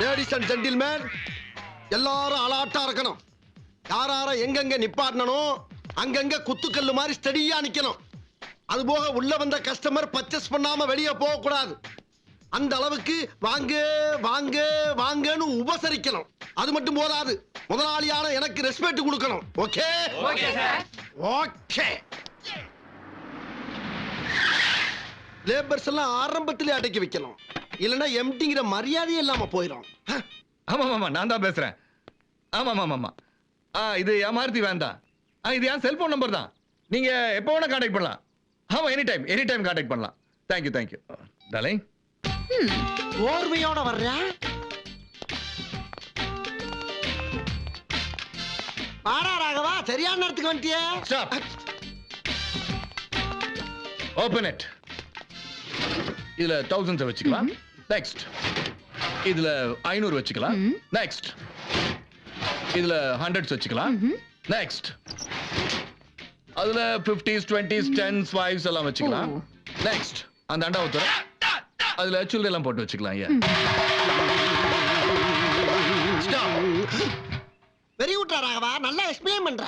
Ladies and gentleman, எல்லாரும் அலாட்டா இருக்கணும். யாரார எங்கெங்க நிப்பாட்டணும், அங்கங்க குத்துக்கல்லு மாதிரி ஸ்டடியா நிக்கணும். அது போக உள்ள வந்த கஸ்டமர் பர்ச்சேஸ் பண்ணாம வெளியே போக கூடாது. அந்த அளவுக்கு வாங்க வாங்க வாங்கன்னு உபசரிக்கணும். அது மட்டும் போதாது, முதலாளியான எனக்கு ரெஸ்பெக்ட் கொடுக்கணும். Okay okay sir. Okay. Labours எல்லாம் ஆரம்பத்திலே அடக்கி வைக்கணும், இல்லைன்னா எம்டிங்கிற மரியாதையே இல்லாம போயிடும். ஆமா ஆமா நான் தான் பேசுறேன். ஆமா ஆமா ஆமா. இது என் மாருதி வேண்டாம். இது என் செல்போன் நம்பர் தான். நீங்க எப்போ வேணா கான்டாக்ட் பண்ணலாம். ஆமா எனி டைம் கான்டாக்ட் பண்ணலாம். Thank you darling. ஓர்மையோட வர்றேன். வாடா ராகவா, சரியான நேரத்துக்கு வந்துட்டியே. ஸ்டாப். Open it. இதுல 1000 வச்சுக்கலாம். நெக்ஸ்ட். இதுல 500 வச்சுக்கலாம். நெக்ஸ்ட். இதுல 100 வச்சுக்கலாம். நெக்ஸ்ட். அதுல 50s 20s 10s 5s எல்லாம் வச்சுக்கலாம். நெக்ஸ்ட். அந்த அண்டா ஊத்துற அதுல சில்லறை எல்லாம் போட்டு வச்சுக்கலாம். வெரி குட் ராகவா, நல்லா எக்ஸ்பிளைன் பண்ற.